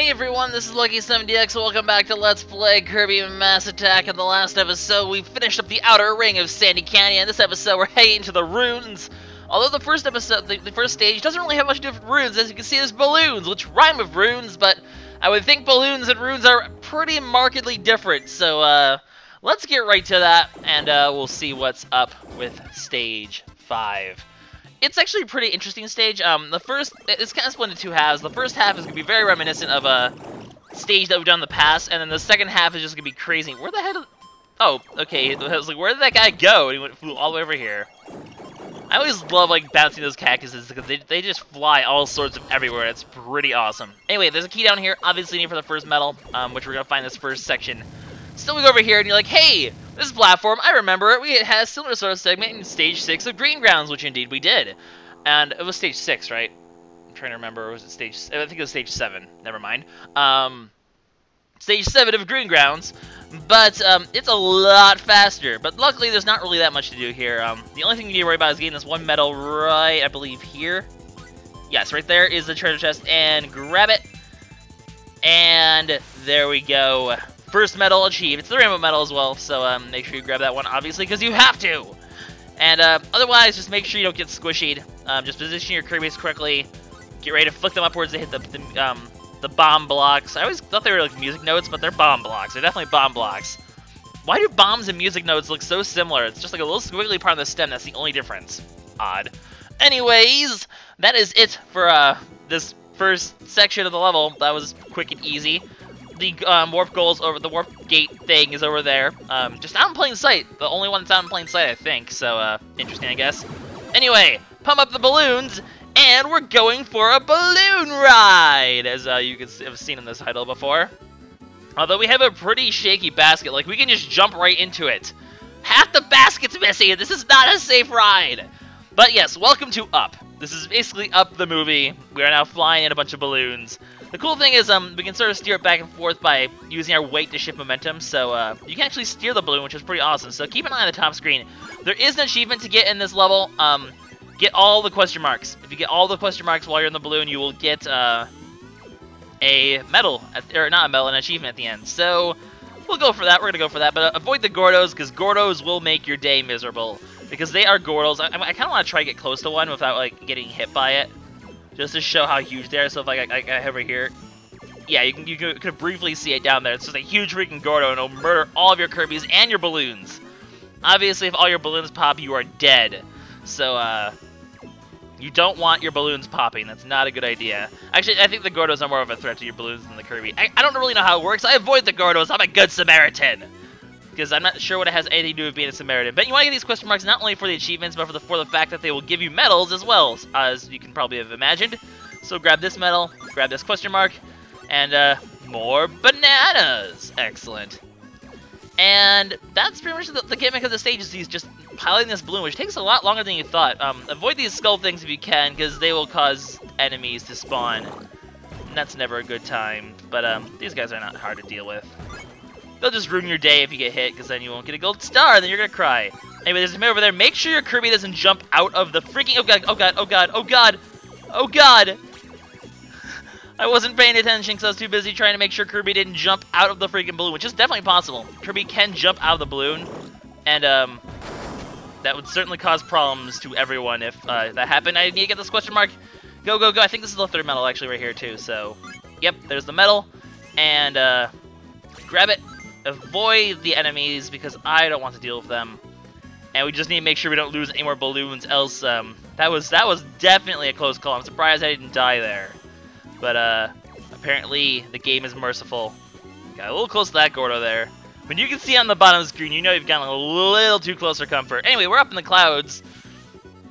morning, everyone. This is LuckySevenDX. Welcome back to Let's Play Kirby Mass Attack. In the last episode, we finished up the outer ring of Sandy Canyon. In this episode, we're heading to the runes. Although the first episode, the first stage, doesn't really have much to do with runes. As you can see, there's balloons, which rhyme with runes, but I would think balloons and runes are pretty markedly different. So, let's get right to that, and we'll see what's up with Stage 5. It's actually a pretty interesting stage. It's kind of split into two halves. The first half is going to be very reminiscent of a stage that we've done in the past, and then the second half is just going to be crazy. Where the hell? Oh, okay. I was like, where did that guy go? And he flew all the way over here. I always love, like, bouncing those cactuses because they just fly all sorts of everywhere. It's pretty awesome. Anyway, there's a key down here, obviously needed for the first medal, which we're going to find in this first section. So we go over here, and you're like, hey, this platform, I remember it. We had a similar sort of segment in Stage 6 of Green Grounds, which indeed we did. And it was Stage 6, right? I'm trying to remember, or was it Stage... I think it was Stage 7. Never mind. Stage 7 of Green Grounds. But it's a lot faster. But luckily, there's not really that much to do here. The only thing you need to worry about is getting this one medal right, I believe, here. Yes, right there is the treasure chest. And grab it. And there we go. First medal achieved. It's the rainbow medal as well, so make sure you grab that one, obviously, because you have to. And otherwise, just make sure you don't get squishied. Just position your Kirbies correctly. Get ready to flick them upwards to hit the bomb blocks. I always thought they were like music notes, but they're bomb blocks. They're definitely bomb blocks. Why do bombs and music notes look so similar? It's just like a little squiggly part of the stem. That's the only difference. Odd. Anyways, that is it for this first section of the level. That was quick and easy. The warp goals over the warp gate thing is over there. Just out in plain sight. The only one that's out in plain sight, I think. So, interesting, I guess. Anyway, pump up the balloons, and we're going for a balloon ride, as you can have seen in this title before. Although we have a pretty shaky basket, like we can just jump right into it. Half the basket's missing, and this is not a safe ride. But yes, welcome to Up. This is basically Up the movie. We are now flying in a bunch of balloons. The cool thing is, we can sort of steer it back and forth by using our weight to shift momentum, so, you can actually steer the balloon, which is pretty awesome. So keep an eye on the top screen. There is an achievement to get in this level, get all the question marks. If you get all the question marks while you're in the balloon, you will get, a medal, or not a medal, an achievement at the end. So, we'll go for that, we're gonna go for that, but avoid the Gordos, because Gordos will make your day miserable. Because they are Gordos. I kind of want to try to get close to one without, like, getting hit by it. Just to show how huge they are. So if I head over here, yeah, you could briefly see it down there. It's just a huge freaking Gordo, and it'll murder all of your Kirbies and your balloons. Obviously, if all your balloons pop, you are dead. So, you don't want your balloons popping. That's not a good idea. Actually, I think the Gordos are more of a threat to your balloons than the Kirby. I don't really know how it works. I avoid the Gordos. I'm a good Samaritan. Because I'm not sure what it has anything to do with being a Samaritan. But you want to get these question marks not only for the achievements, but for the fact that they will give you medals as well, as you can probably have imagined. So grab this medal, grab this question mark, and more bananas! Excellent. And that's pretty much the gimmick of the stage, is these just piloting this balloon, which takes a lot longer than you thought. Avoid these skull things if you can, because they will cause enemies to spawn. And that's never a good time. But these guys are not hard to deal with. They'll just ruin your day if you get hit, because then you won't get a gold star, and then you're gonna cry. Anyway, there's a man over there. Make sure your Kirby doesn't jump out of the freaking... Oh god, oh god, oh god, oh god! Oh god! I wasn't paying attention because I was too busy trying to make sure Kirby didn't jump out of the freaking balloon, which is definitely possible. Kirby can jump out of the balloon, and that would certainly cause problems to everyone if that happened. I need to get this question mark. Go, go, go. I think this is the third medal actually right here too, so... Yep, there's the medal, and grab it. Avoid the enemies because I don't want to deal with them, and we just need to make sure we don't lose any more balloons. Else, that was definitely a close call. I'm surprised I didn't die there, but apparently the game is merciful. Got a little close to that Gordo there. When you can see on the bottom of the screen, you know you've gotten a little too close for comfort. Anyway, we're up in the clouds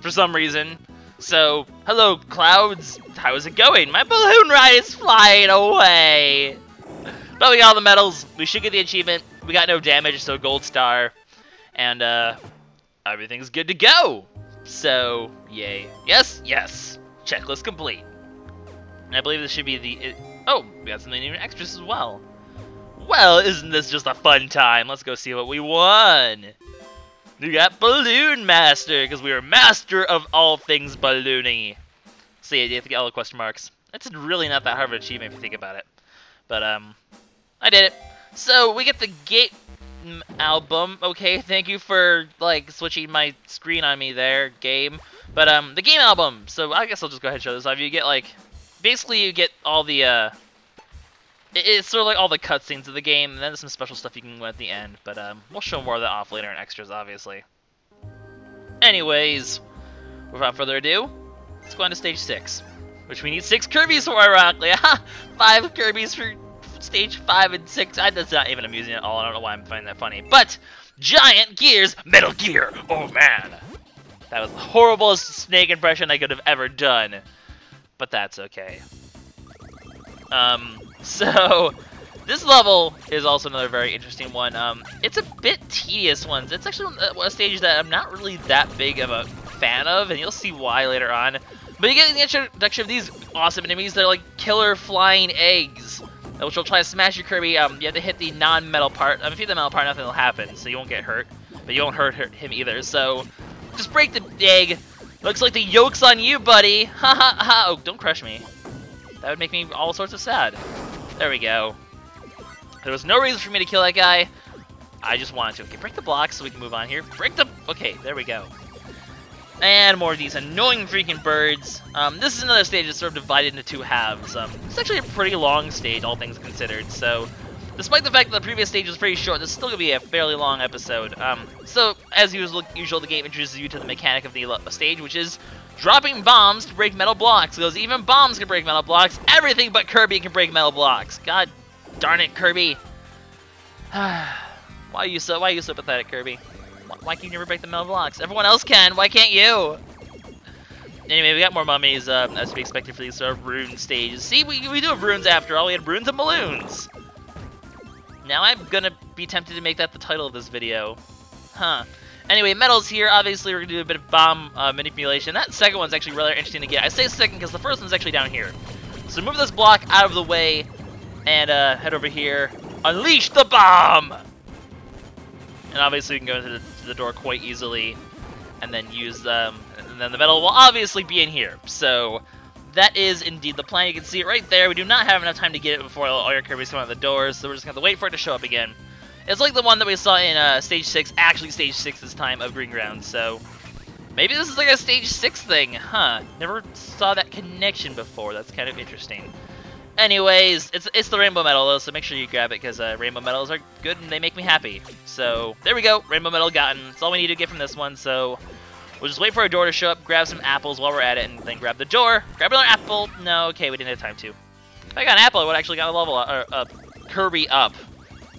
for some reason. So, hello clouds. How is it going? My balloon ride is flying away. But we got all the medals, we should get the achievement, we got no damage, so gold star, and everything's good to go! So, yay. Yes, yes! Checklist complete. And I believe this should be the... Oh, we got something even extras as well. Well, isn't this just a fun time? Let's go see what we won! We got Balloon Master, because we were master of all things balloony. So yeah, you have to get all the question marks. That's really not that hard of an achievement if you think about it. But, I did it. So, we get the Gate album. Okay, thank you for, like, switching my screen on me there, game. But, the game album. So, I guess I'll just go ahead and show this off. You get, like, basically you get all the, it's sort of like all the cutscenes of the game, and then some special stuff you can win at the end. But, we'll show more of that off later in extras, obviously. Anyways, without further ado, let's go on to stage 6. Which we need 6 Kirbies for, ironically. 5 Kirbies for stage 5 and 6. That's not even amusing at all. I don't know why I'm finding that funny. But, Giant Gears Metal Gear. Oh, man. That was the horriblest Snake impression I could have ever done. But that's okay. So, this level is also another very interesting one. It's a bit tedious one. It's actually a stage that I'm not really that big of a fan of, and you'll see why later on. But you get the introduction of these awesome enemies that are like killer flying eggs, which will try to smash your Kirby. You have to hit the non-metal part. If you hit the metal part, nothing will happen, so you won't get hurt. But you won't hurt him either, so just break the egg. Looks like the yoke's on you, buddy. Ha ha ha. Oh, don't crush me. That would make me all sorts of sad. There we go. There was no reason for me to kill that guy. I just wanted to. Okay, break the blocks so we can move on here. Break the... Okay, there we go. And more of these annoying freaking birds. This is another stage that's sort of divided into 2 halves. It's actually a pretty long stage, all things considered. So, despite the fact that the previous stage was pretty short, this is still going to be a fairly long episode. So, as usual, the game introduces you to the mechanic of the stage, which is dropping bombs to break metal blocks. Because even bombs can break metal blocks. Everything but Kirby can break metal blocks. God darn it, Kirby. Why are you so pathetic, Kirby? Why can you never break the metal blocks? Everyone else can. Why can't you? Anyway, we got more mummies, as to be expected for these sort of rune stages. See, we do have runes after all. We had runes and balloons. Now I'm gonna be tempted to make that the title of this video. Huh. Anyway, metal's here. Obviously, we're gonna do a bit of bomb manipulation. That second one's actually rather interesting to get. I say second because the first one's actually down here. So move this block out of the way and head over here. Unleash the bomb! And obviously, we can go into the door quite easily, and then use and then the metal will obviously be in here. So that is indeed the plan. You can see it right there. We do not have enough time to get it before all your Kirby's come out the doors, so we're just gonna have to wait for it to show up again. It's like the one that we saw in stage 6, actually stage 6 this time of Green Ground. So maybe this is like a stage 6 thing, huh? Never saw that connection before. That's kind of interesting. Anyways, it's the rainbow metal though, so make sure you grab it because rainbow metals are good and they make me happy. So there we go, rainbow metal gotten. That's all we need to get from this one. So we'll just wait for our door to show up, grab some apples while we're at it, and then grab the door. Grab another apple. No, okay, we didn't have time to. If I got an apple, I would actually got a level up, Kirby up,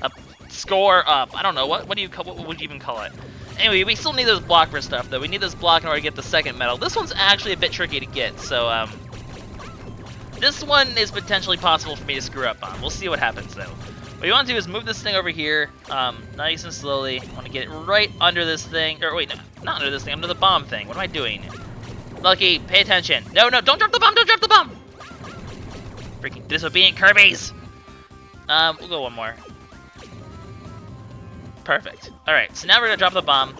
a score up. I don't know what would you even call it? Anyway, we still need this block for stuff though. We need this block in order to get the second metal. This one's actually a bit tricky to get, so this one is potentially possible for me to screw up on. We'll see what happens, though. What you want to do is move this thing over here, nice and slowly. I want to get it right under this thing. Or wait, no, not under this thing, under the bomb thing. What am I doing? Lucky, pay attention. No, no, don't drop the bomb, don't drop the bomb! Freaking disobedient Kirbies! We'll go one more. Perfect. Alright, so now we're going to drop the bomb.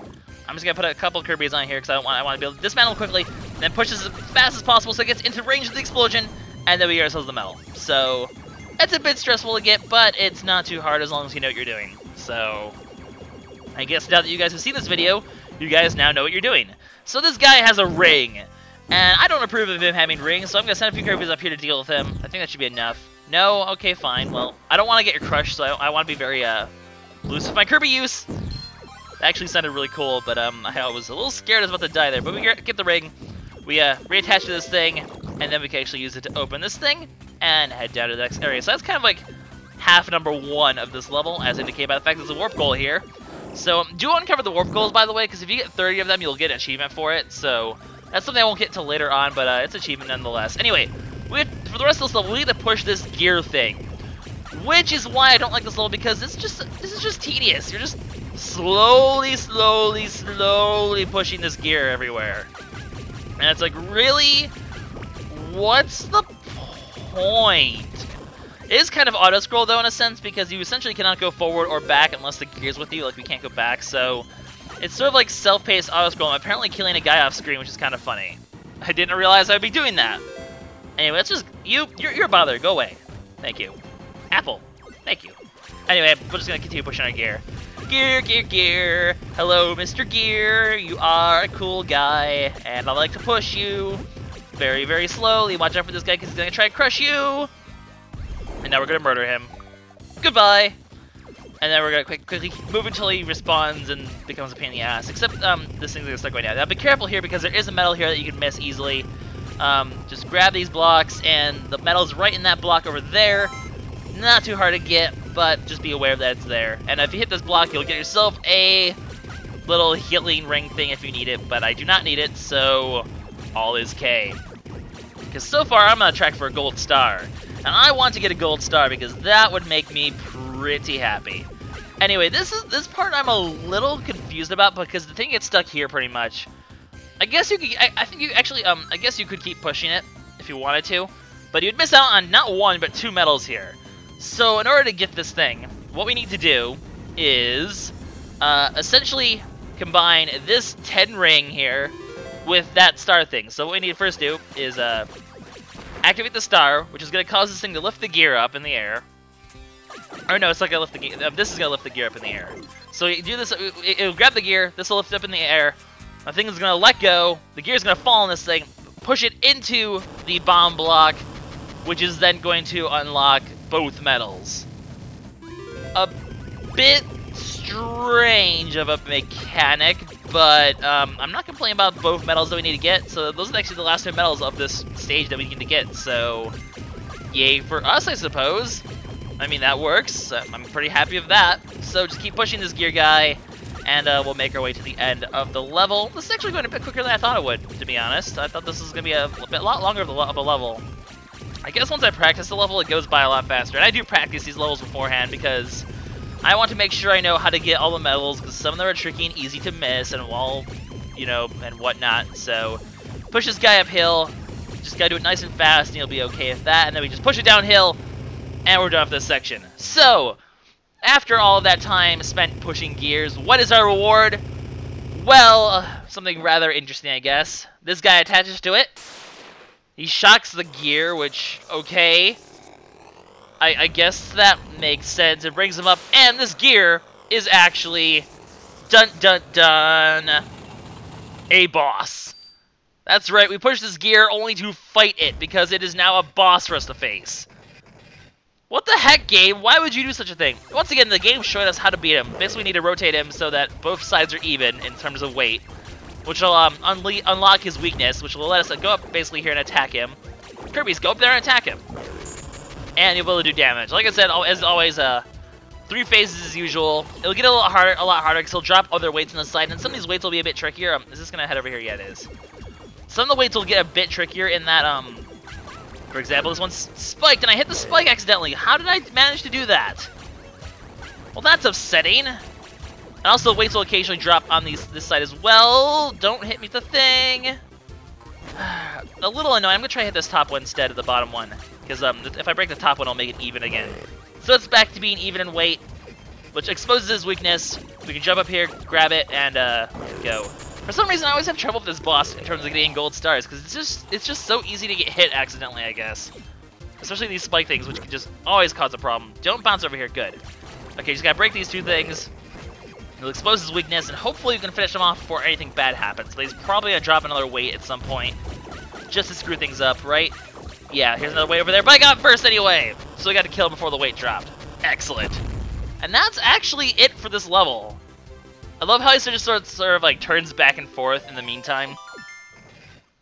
I'm just going to put a couple Kirbies on here because I want to be able to dismantle quickly, then push this as fast as possible so it gets into range of the explosion. And then we get ourselves the metal. So, it's a bit stressful to get, but it's not too hard as long as you know what you're doing. So, I guess now that you guys have seen this video, you guys now know what you're doing. So this guy has a ring, and I don't approve of him having rings, so I'm going to send a few Kirbies up here to deal with him. I think that should be enough. No? Okay, fine. Well, I don't want to get your crushed, so I want to be very loose with my Kirby use. That actually sounded really cool, but I was a little scared I was about to die there. But we get the ring, we reattach to this thing, and then we can actually use it to open this thing and head down to the next area. So that's kind of like half number 1 of this level, as indicated by the fact there's a warp goal here. So do uncover the warp goals, by the way, because if you get 30 of them, you'll get an achievement for it. So that's something I won't get till later on, but it's an achievement nonetheless. Anyway, for the rest of this level, we need to push this gear thing, which is why I don't like this level, because this is just tedious. You're just slowly pushing this gear everywhere, and it's like, really? What's the point? It is kind of auto-scroll, though, in a sense, because you essentially cannot go forward or back unless the gear's with you. Like, we can't go back, so it's sort of like self-paced auto-scroll. I'm apparently killing a guy off-screen, which is kind of funny. I didn't realize I would be doing that. Anyway, let's just... You're a bother. Go away. Thank you. Apple. Thank you. Anyway, we're just gonna continue pushing our gear. Gear, gear, gear. Hello, Mr. Gear. You are a cool guy, and I like to push you very, very slowly. Watch out for this guy because he's gonna try to crush you. And now we're gonna murder him. Goodbye. And then we're gonna quickly move until he respawns and becomes a pain in the ass. Except this thing's gonna start going down. Now be careful here because there is a metal here that you can miss easily. Just grab these blocks, and the metal's right in that block over there. Not too hard to get, but just be aware that it's there. And if you hit this block, you'll get yourself a little healing ring thing if you need it, but I do not need it, so all is K. Because so far, I'm on track for a gold star. And I want to get a gold star because that would make me pretty happy. Anyway, this part I'm a little confused about because the thing gets stuck here pretty much. I guess you could, I think you actually, I guess you could keep pushing it if you wanted to, but you'd miss out on not one, but 2 medals here. So in order to get this thing, what we need to do is essentially combine this 10 ring here with that star thing. So what we need to first do is activate the star, which is going to cause this thing to lift the gear up in the air. Or no, it's not going to lift the gear. This is going to lift the gear up in the air. So you do this, it'll grab the gear, this will lift it up in the air. The thing is going to let go, the gear is going to fall on this thing, push it into the bomb block, which is then going to unlock both medals. A bit strange of a mechanic, but I'm not complaining about both medals that we need to get. So those are actually the last 2 medals of this stage that we need to get. So yay for us, I suppose. I mean, that works. I'm pretty happy with that. So just keep pushing this gear guy, and we'll make our way to the end of the level. This is actually going a bit quicker than I thought it would, to be honest. I thought this was going to be a lot longer of a level. I guess once I practice the level, it goes by a lot faster. And I do practice these levels beforehand because I want to make sure I know how to get all the medals, because some of them are tricky and easy to miss and all, you know, and whatnot. So push this guy uphill. Just gotta do it nice and fast, and you'll be okay with that. And then we just push it downhill, and we're done with this section. So after all of that time spent pushing gears, what is our reward? Well, something rather interesting, I guess. This guy attaches to it. He shocks the gear, which, okay. I guess that makes sense. It brings him up, and this gear is actually, dun dun dun, a boss. That's right, we push this gear only to fight it, because it is now a boss for us to face. What the heck, game? Why would you do such a thing? Once again, the game showed us how to beat him. Basically, we need to rotate him so that both sides are even in terms of weight, which will unlock his weakness, which will let us go up basically here and attack him. Kirby's, go up there and attack him. And you'll be able to do damage. Like I said, as always, 3 phases as usual. It'll get a lot harder because he'll drop other weights on the side, and some of these weights will be a bit trickier. Is this gonna head over here? Yeah, it is. Some of the weights will get a bit trickier in that, for example, this one's spiked, and I hit the spike accidentally. How did I manage to do that? Well, that's upsetting. And also, weights will occasionally drop on this side as well. Don't hit me with the thing. A little annoying. I'm gonna try to hit this top one instead of the bottom one, because if I break the top one, I'll make it even again. So it's back to being even in weight, which exposes his weakness. We can jump up here, grab it, and go. For some reason, I always have trouble with this boss in terms of getting gold stars, because it's just so easy to get hit accidentally, I guess. Especially these spike things, which can just always cause a problem. Don't bounce over here. Good. Okay, just gotta break these 2 things. It'll expose his weakness, and hopefully you can finish him off before anything bad happens. But he's probably gonna drop another weight at some point, just to screw things up, right? Yeah, here's another weight over there, but I got it first anyway! So we got to kill him before the weight dropped. Excellent. And that's actually it for this level. I love how he just sort of like turns back and forth in the meantime.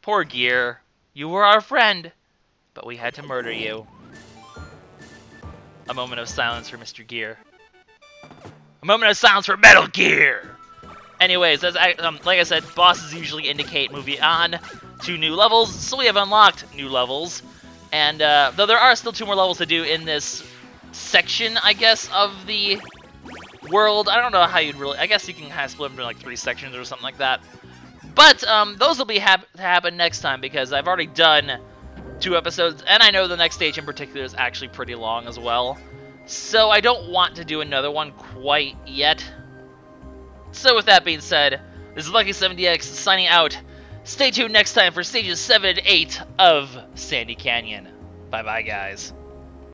Poor Gear. You were our friend, but we had to murder you. A moment of silence for Mr. Gear. A moment of silence for Metal Gear! Anyways, like I said, bosses usually indicate moving on to new levels, so we have unlocked new levels. And though there are still 2 more levels to do in this section, I guess, of the world. I don't know how you'd really... I guess you can kind of split them into like 3 sections or something like that. But those will be happen next time, because I've already done 2 episodes, and I know the next stage in particular is actually pretty long as well. So I don't want to do another one quite yet. So with that being said, this is LuckySevenDX signing out. Stay tuned next time for stages 7 and 8 of Sandy Canyon. Bye-bye, guys.